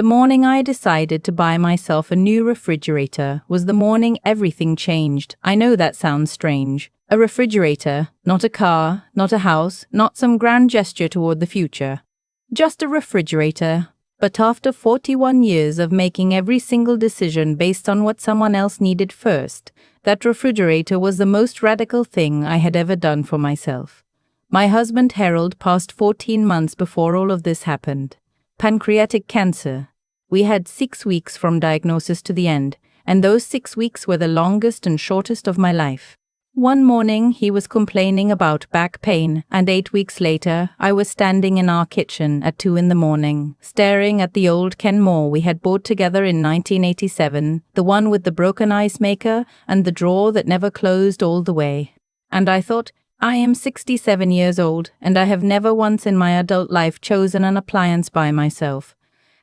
The morning I decided to buy myself a new refrigerator was the morning everything changed. I know that sounds strange. A refrigerator, not a car, not a house, not some grand gesture toward the future. Just a refrigerator. But after 41 years of making every single decision based on what someone else needed first, that refrigerator was the most radical thing I had ever done for myself. My husband Harold passed 14 months before all of this happened. Pancreatic cancer. We had 6 weeks from diagnosis to the end, and those 6 weeks were the longest and shortest of my life. One morning, he was complaining about back pain, and 8 weeks later, I was standing in our kitchen at 2 a.m, staring at the old Kenmore we had bought together in 1987, the one with the broken ice maker and the drawer that never closed all the way. And I thought, I am 67 years old, and I have never once in my adult life chosen an appliance by myself.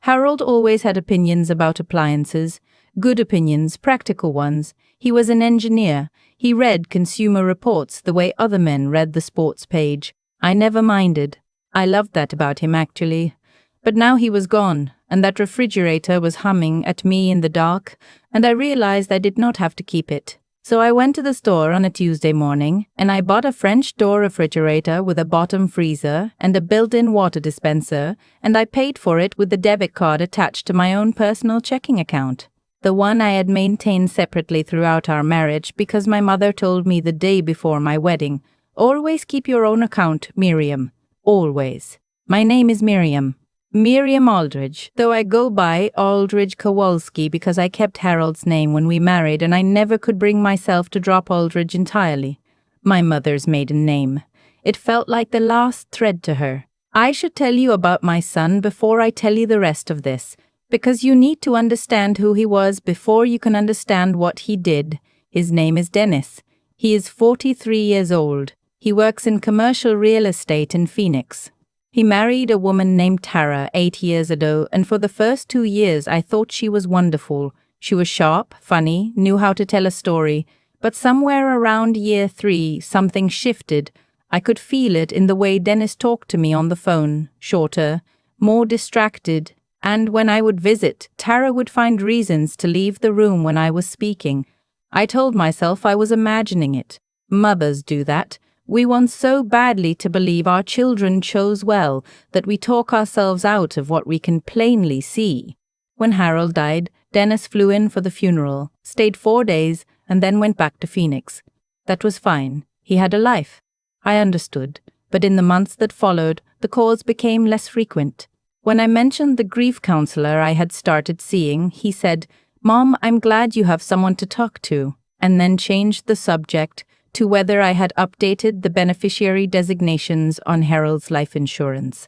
Harold always had opinions about appliances, good opinions, practical ones. He was an engineer. He read Consumer Reports the way other men read the sports page. I never minded. I loved that about him, actually. But now he was gone, and that refrigerator was humming at me in the dark, and I realized I did not have to keep it. So I went to the store on a Tuesday morning, and I bought a French door refrigerator with a bottom freezer and a built-in water dispenser, and I paid for it with the debit card attached to my own personal checking account. The one I had maintained separately throughout our marriage because my mother told me the day before my wedding, "Always keep your own account, Miriam. Always. My name is Miriam. Miriam Aldridge, though I go by Aldridge Kowalski because I kept Harold's name when we married and I never could bring myself to drop Aldridge entirely. My mother's maiden name. It felt like the last thread to her. I should tell you about my son before I tell you the rest of this, because you need to understand who he was before you can understand what he did. His name is Dennis. He is 43 years old. He works in commercial real estate in Phoenix. He married a woman named Tara 8 years ago, and for the first 2 years I thought she was wonderful. She was sharp, funny, knew how to tell a story, but somewhere around year 3 something shifted. I could feel it in the way Dennis talked to me on the phone, shorter, more distracted. And when I would visit, Tara would find reasons to leave the room when I was speaking. I told myself I was imagining it. Mothers do that. We want so badly to believe our children chose well that we talk ourselves out of what we can plainly see. When Harold died, Dennis flew in for the funeral, stayed 4 days, and then went back to Phoenix. That was fine. He had a life. I understood. But in the months that followed, the calls became less frequent. When I mentioned the grief counselor I had started seeing, he said, "Mom, I'm glad you have someone to talk to," and then changed the subject to whether I had updated the beneficiary designations on Harold's life insurance.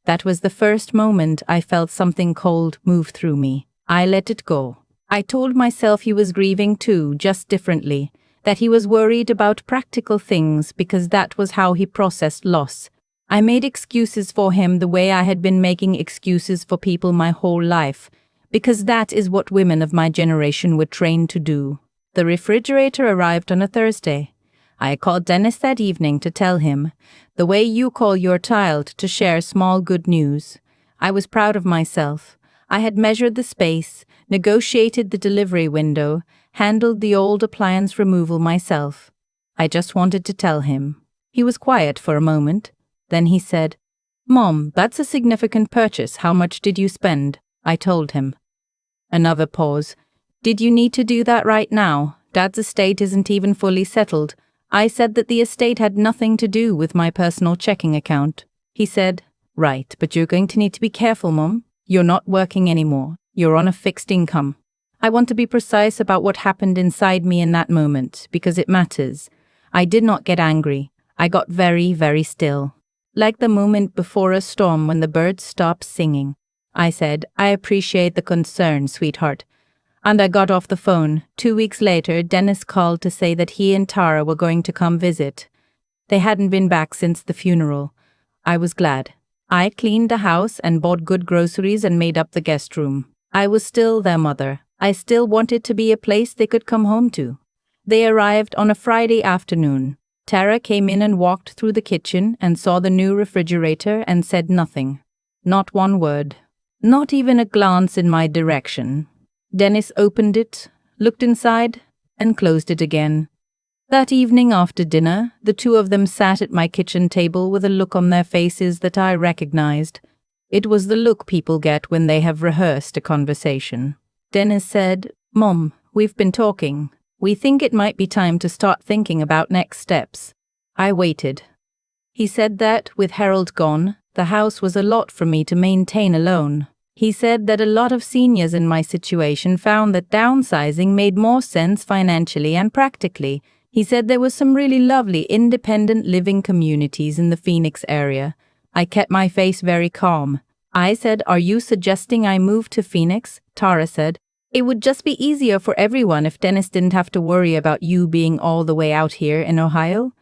That was the first moment I felt something cold move through me. I let it go. I told myself he was grieving too, just differently, that he was worried about practical things because that was how he processed loss. I made excuses for him the way I had been making excuses for people my whole life, because that is what women of my generation were trained to do. The refrigerator arrived on a Thursday. I called Dennis that evening to tell him, the way you call your child to share small good news. I was proud of myself. I had measured the space, negotiated the delivery window, handled the old appliance removal myself. I just wanted to tell him. He was quiet for a moment. Then he said, "Mom, that's a significant purchase. How much did you spend?" I told him. Another pause. "Did you need to do that right now? Dad's estate isn't even fully settled." I said that the estate had nothing to do with my personal checking account. He said, "Right, but you're going to need to be careful, Mom. You're not working anymore. You're on a fixed income." I want to be precise about what happened inside me in that moment, because it matters. I did not get angry. I got very, very still. Like the moment before a storm when the birds stop singing. I said, "I appreciate the concern, sweetheart." And I got off the phone. 2 weeks later, Dennis called to say that he and Tara were going to come visit. They hadn't been back since the funeral. I was glad. I cleaned the house and bought good groceries and made up the guest room. I was still their mother. I still wanted to be a place they could come home to. They arrived on a Friday afternoon. Tara came in and walked through the kitchen and saw the new refrigerator and said nothing. Not one word. Not even a glance in my direction. Dennis opened it, looked inside, and closed it again. That evening after dinner, the two of them sat at my kitchen table with a look on their faces that I recognized. It was the look people get when they have rehearsed a conversation. Dennis said, "Mom, we've been talking. We think it might be time to start thinking about next steps." I waited. He said that, with Harold gone, the house was a lot for me to maintain alone. He said that a lot of seniors in my situation found that downsizing made more sense financially and practically. He said there was some really lovely independent living communities in the Phoenix area. I kept my face very calm. I said, "Are you suggesting I move to Phoenix?" Tara said, "It would just be easier for everyone if Dennis didn't have to worry about you being all the way out here in Ohio."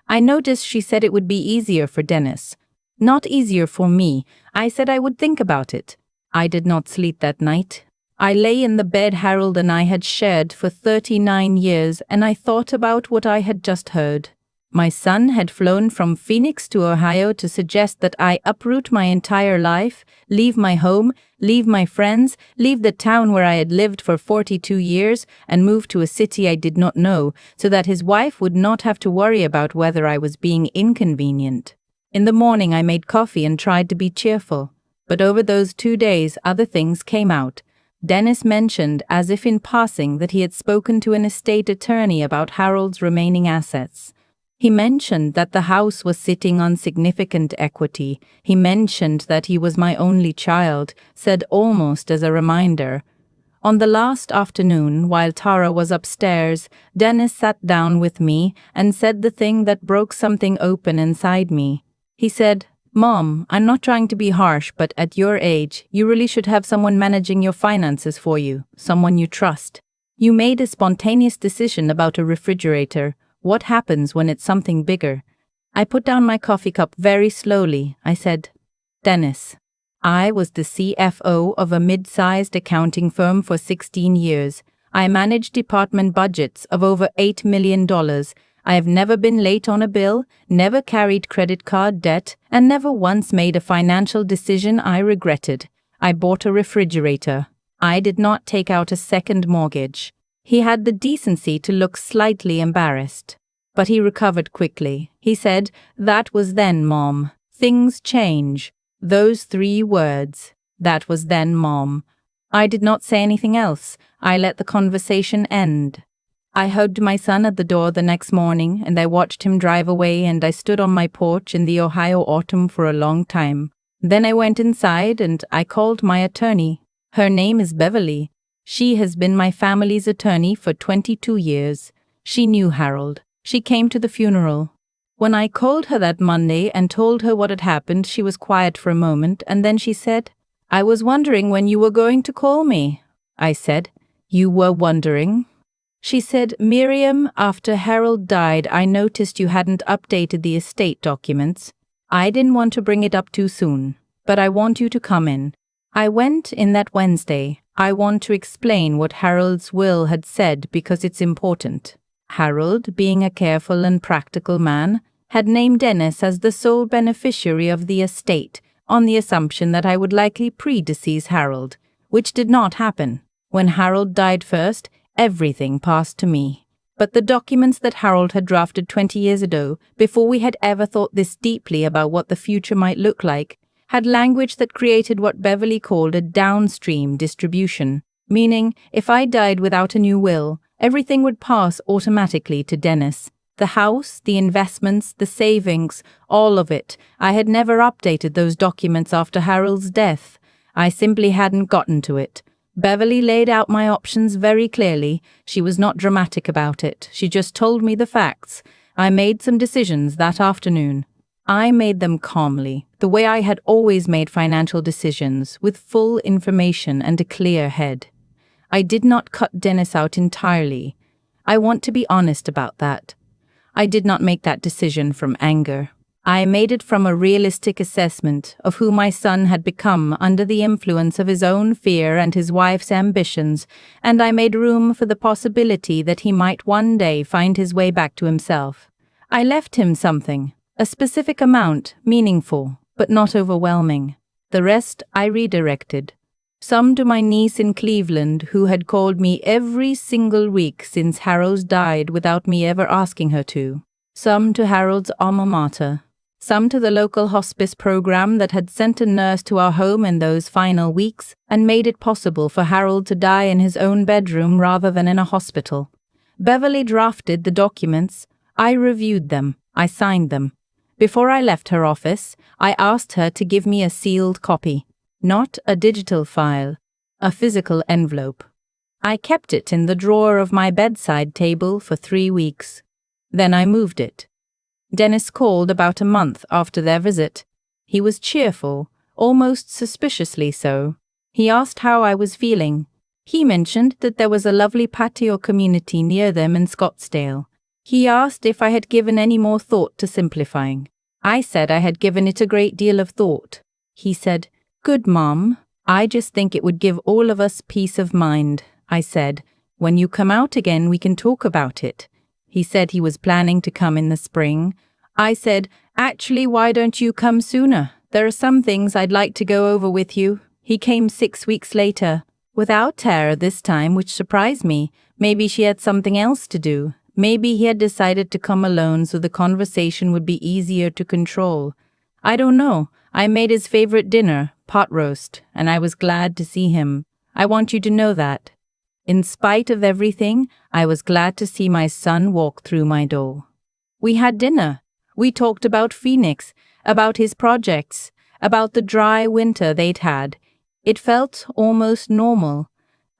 I noticed she said it would be easier for Dennis. Not easier for me. I said I would think about it. I did not sleep that night. I lay in the bed Harold and I had shared for 39 years, and I thought about what I had just heard. My son had flown from Phoenix to Ohio to suggest that I uproot my entire life, leave my home, leave my friends, leave the town where I had lived for 42 years, and move to a city I did not know, so that his wife would not have to worry about whether I was being inconvenient. In the morning I made coffee and tried to be cheerful. But over those 2 days, other things came out. Dennis mentioned, as if in passing, that he had spoken to an estate attorney about Harold's remaining assets. He mentioned that the house was sitting on significant equity. He mentioned that he was my only child, said almost as a reminder. On the last afternoon, while Tara was upstairs, Dennis sat down with me and said the thing that broke something open inside me. He said, "Mom, I'm not trying to be harsh, but at your age, you really should have someone managing your finances for you, someone you trust. You made a spontaneous decision about a refrigerator. What happens when it's something bigger?" I put down my coffee cup very slowly. I said, "Dennis, I was the CFO of a mid-sized accounting firm for 16 years. I managed department budgets of over $8 million. I have never been late on a bill, never carried credit card debt, and never once made a financial decision I regretted. I bought a refrigerator. I did not take out a second mortgage." He had the decency to look slightly embarrassed. But he recovered quickly. He said, "That was then, Mom. Things change." Those 3 words. That was then, Mom. I did not say anything else. I let the conversation end. I hugged my son at the door the next morning, and I watched him drive away, and I stood on my porch in the Ohio autumn for a long time. Then I went inside and I called my attorney. Her name is Beverly. She has been my family's attorney for 22 years. She knew Harold. She came to the funeral. When I called her that Monday and told her what had happened, she was quiet for a moment, and then she said, "I was wondering when you were going to call me." I said, "You were wondering?" She said, "Miriam, after Harold died, I noticed you hadn't updated the estate documents. I didn't want to bring it up too soon, but I want you to come in." I went in that Wednesday. I want to explain what Harold's will had said because it's important. Harold, being a careful and practical man, had named Dennis as the sole beneficiary of the estate on the assumption that I would likely predecease Harold, which did not happen. When Harold died first, everything passed to me. But the documents that Harold had drafted 20 years ago, before we had ever thought this deeply about what the future might look like, had language that created what Beverly called a downstream distribution, meaning if I died without a new will, everything would pass automatically to Dennis. The house, the investments, the savings, all of it. I had never updated those documents after Harold's death. I simply hadn't gotten to it. Beverly laid out my options very clearly. She was not dramatic about it. She just told me the facts. I made some decisions that afternoon. I made them calmly, the way I had always made financial decisions, with full information and a clear head. I did not cut Dennis out entirely. I want to be honest about that. I did not make that decision from anger. I made it from a realistic assessment of who my son had become under the influence of his own fear and his wife's ambitions, and I made room for the possibility that he might one day find his way back to himself. I left him something, a specific amount, meaningful, but not overwhelming. The rest I redirected. Some to my niece in Cleveland, who had called me every single week since Harold died without me ever asking her to. Some to Harold's alma mater. Some to the local hospice program that had sent a nurse to our home in those final weeks and made it possible for Harold to die in his own bedroom rather than in a hospital. Beverly drafted the documents. I reviewed them. I signed them. Before I left her office, I asked her to give me a sealed copy, not a digital file, a physical envelope. I kept it in the drawer of my bedside table for 3 weeks. Then I moved it. Dennis called about a month after their visit. He was cheerful, almost suspiciously so. He asked how I was feeling. He mentioned that there was a lovely patio community near them in Scottsdale. He asked if I had given any more thought to simplifying. I said I had given it a great deal of thought. He said, "Good, Mom. I just think it would give all of us peace of mind." I said, "When you come out again, we can talk about it." He said he was planning to come in the spring. I said, "Actually, why don't you come sooner? There are some things I'd like to go over with you." He came 6 weeks later, without Tara this time, which surprised me. Maybe she had something else to do. Maybe he had decided to come alone so the conversation would be easier to control. I don't know. I made his favorite dinner, pot roast, and I was glad to see him. I want you to know that. In spite of everything, I was glad to see my son walk through my door. We had dinner. We talked about Phoenix, about his projects, about the dry winter they'd had. It felt almost normal.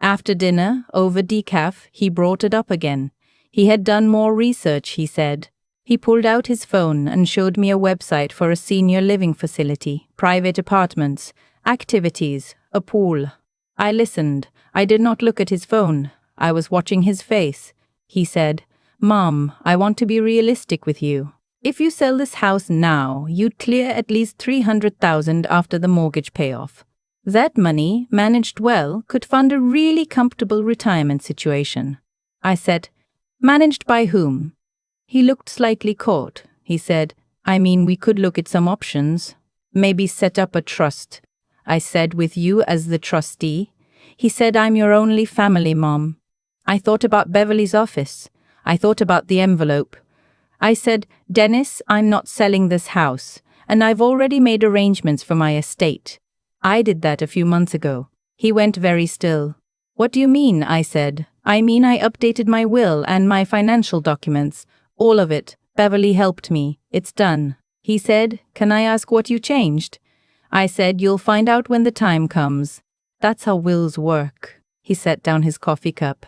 After dinner, over decaf, he brought it up again. He had done more research, he said. He pulled out his phone and showed me a website for a senior living facility, private apartments, activities, a pool. I listened. I did not look at his phone. I was watching his face. He said, "Mom, I want to be realistic with you. If you sell this house now, you'd clear at least $300,000 after the mortgage payoff. That money, managed well, could fund a really comfortable retirement situation." I said, "Managed by whom?" He looked slightly caught. He said, "I mean, we could look at some options. Maybe set up a trust." I said, "With you as the trustee?" He said, "I'm your only family, Mom." I thought about Beverly's office. I thought about the envelope. I said, "Dennis, I'm not selling this house, and I've already made arrangements for my estate. I did that a few months ago." He went very still. "What do you mean?" I said. "I mean I updated my will and my financial documents. All of it. Beverly helped me. It's done." He said, "Can I ask what you changed?" I said, "You'll find out when the time comes. That's how wills work." He set down his coffee cup.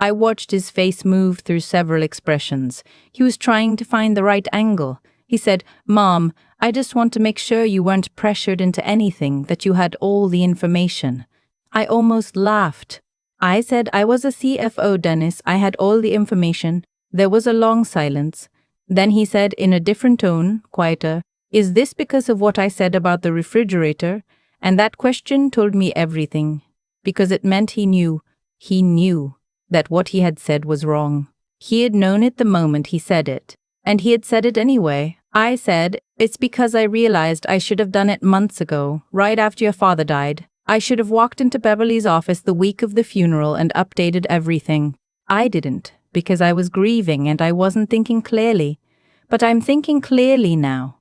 I watched his face move through several expressions. He was trying to find the right angle. He said, "Mom, I just want to make sure you weren't pressured into anything, that you had all the information." I almost laughed. I said, "I was a CFO, Dennis. I had all the information." There was a long silence. Then he said in a different tone, quieter, "Is this because of what I said about the refrigerator?" And that question told me everything. Because it meant he knew that what he had said was wrong. He had known it the moment he said it. And he had said it anyway. I said, "It's because I realized I should have done it months ago, right after your father died. I should have walked into Beverly's office the week of the funeral and updated everything. I didn't, because I was grieving and I wasn't thinking clearly. But I'm thinking clearly now."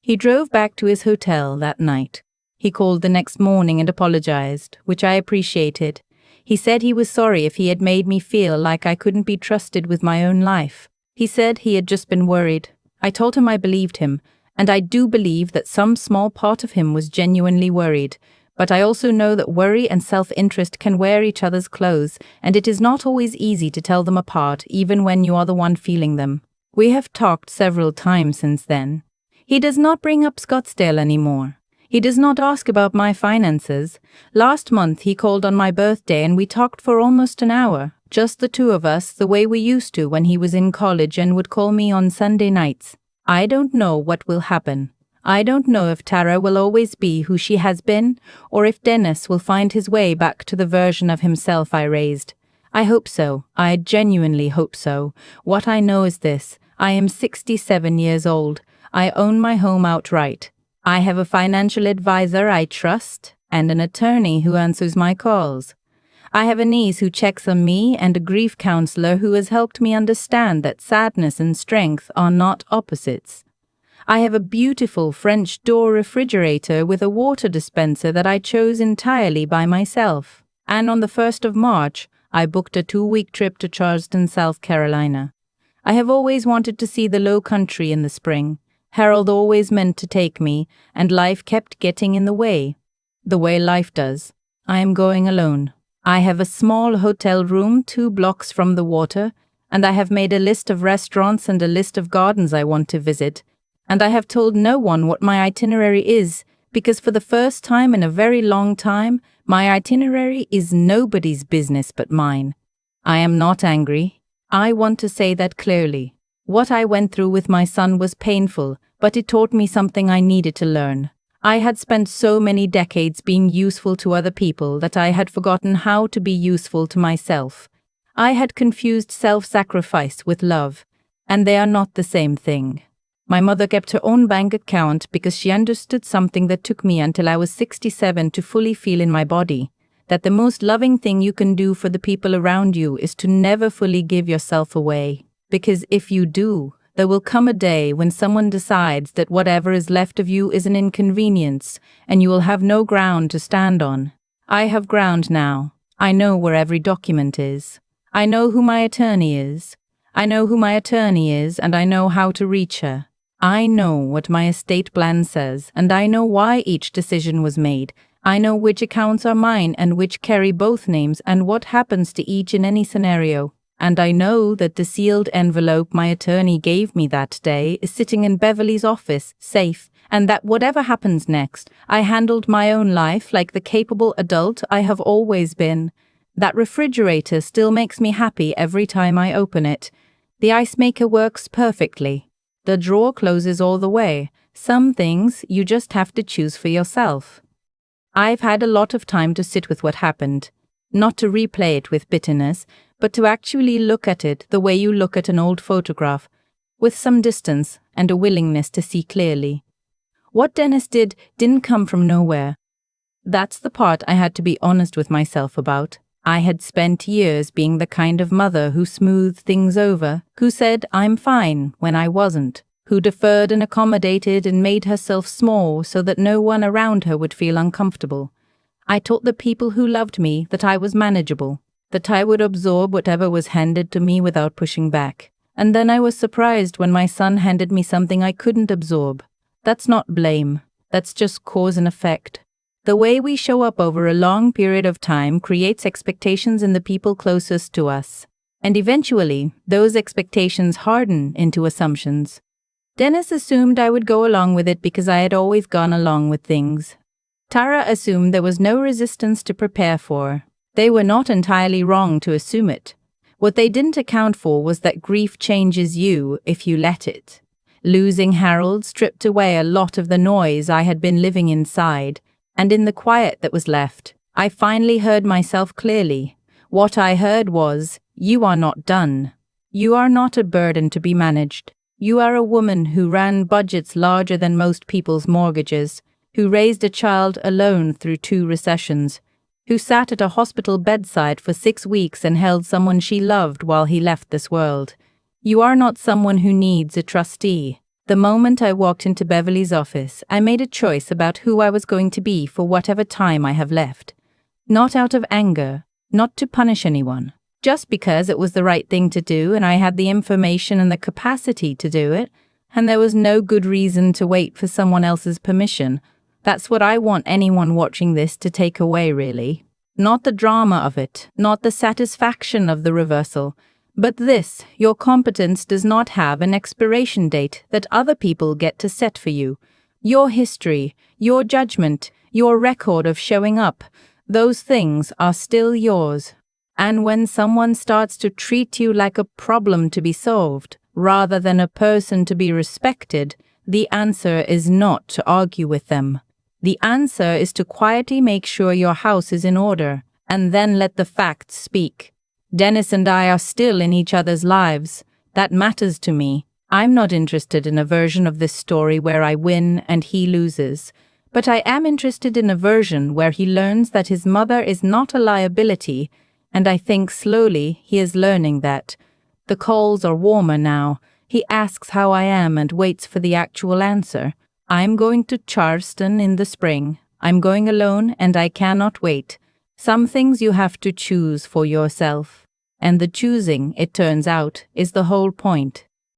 He drove back to his hotel that night. He called the next morning and apologized, which I appreciated. He said he was sorry if he had made me feel like I couldn't be trusted with my own life. He said he had just been worried. I told him I believed him, and I do believe that some small part of him was genuinely worried. But I also know that worry and self-interest can wear each other's clothes, and it is not always easy to tell them apart, even when you are the one feeling them. We have talked several times since then. He does not bring up Scottsdale anymore. He does not ask about my finances. Last month he called on my birthday and we talked for almost an hour, just the two of us, the way we used to when he was in college and would call me on Sunday nights. I don't know what will happen. I don't know if Tara will always be who she has been, or if Dennis will find his way back to the version of himself I raised. I hope so. I genuinely hope so. What I know is this. I am 67 years old. I own my home outright. I have a financial advisor I trust and an attorney who answers my calls. I have a niece who checks on me and a grief counselor who has helped me understand that sadness and strength are not opposites. I have a beautiful French door refrigerator with a water dispenser that I chose entirely by myself. And on the 1st of March, I booked a 2-week trip to Charleston, South Carolina. I have always wanted to see the low country in the spring. Harold always meant to take me, and life kept getting in the way life does. I am going alone. I have a small hotel room 2 blocks from the water, and I have made a list of restaurants and a list of gardens I want to visit. And I have told no one what my itinerary is, because for the first time in a very long time, my itinerary is nobody's business but mine. I am not angry. I want to say that clearly. What I went through with my son was painful, but it taught me something I needed to learn. I had spent so many decades being useful to other people that I had forgotten how to be useful to myself. I had confused self-sacrifice with love, and they are not the same thing. My mother kept her own bank account because she understood something that took me until I was 67 to fully feel in my body, that the most loving thing you can do for the people around you is to never fully give yourself away. Because if you do, there will come a day when someone decides that whatever is left of you is an inconvenience, and you will have no ground to stand on. I have ground now. I know where every document is. I know who my attorney is. I know who my attorney is, and I know how to reach her. I know what my estate plan says, and I know why each decision was made. I know which accounts are mine and which carry both names and what happens to each in any scenario. And I know that the sealed envelope my attorney gave me that day is sitting in Beverly's office, safe, and that whatever happens next, I handled my own life like the capable adult I have always been. That refrigerator still makes me happy every time I open it. The ice maker works perfectly. The drawer closes all the way. Some things you just have to choose for yourself. I've had a lot of time to sit with what happened, not to replay it with bitterness, but to actually look at it the way you look at an old photograph, with some distance and a willingness to see clearly. What Dennis didn't come from nowhere. That's the part I had to be honest with myself about. I had spent years being the kind of mother who smoothed things over, who said I'm fine when I wasn't, who deferred and accommodated and made herself small so that no one around her would feel uncomfortable. I taught the people who loved me that I was manageable, that I would absorb whatever was handed to me without pushing back. And then I was surprised when my son handed me something I couldn't absorb. That's not blame. That's just cause and effect. The way we show up over a long period of time creates expectations in the people closest to us. And eventually, those expectations harden into assumptions. Dennis assumed I would go along with it because I had always gone along with things. Tara assumed there was no resistance to prepare for. They were not entirely wrong to assume it. What they didn't account for was that grief changes you if you let it. Losing Harold stripped away a lot of the noise I had been living inside, and in the quiet that was left, I finally heard myself clearly. What I heard was, "You are not done. You are not a burden to be managed. You are a woman who ran budgets larger than most people's mortgages, who raised a child alone through 2 recessions, who sat at a hospital bedside for 6 weeks and held someone she loved while he left this world. You are not someone who needs a trustee." The moment I walked into Beverly's office, I made a choice about who I was going to be for whatever time I have left. Not out of anger, not to punish anyone, just because it was the right thing to do and I had the information and the capacity to do it, and there was no good reason to wait for someone else's permission. That's what I want anyone watching this to take away, really. Not the drama of it, not the satisfaction of the reversal, but this: your competence does not have an expiration date that other people get to set for you. Your history, your judgment, your record of showing up, those things are still yours. And when someone starts to treat you like a problem to be solved, rather than a person to be respected, the answer is not to argue with them. The answer is to quietly make sure your house is in order, and then let the facts speak. Dennis and I are still in each other's lives. That matters to me. I'm not interested in a version of this story where I win and he loses, but I am interested in a version where he learns that his mother is not a liability, and I think slowly he is learning that. The calls are warmer now. He asks how I am and waits for the actual answer. I'm going to Charleston in the spring. I'm going alone and I cannot wait. Some things you have to choose for yourself. And the choosing, it turns out, is the whole point.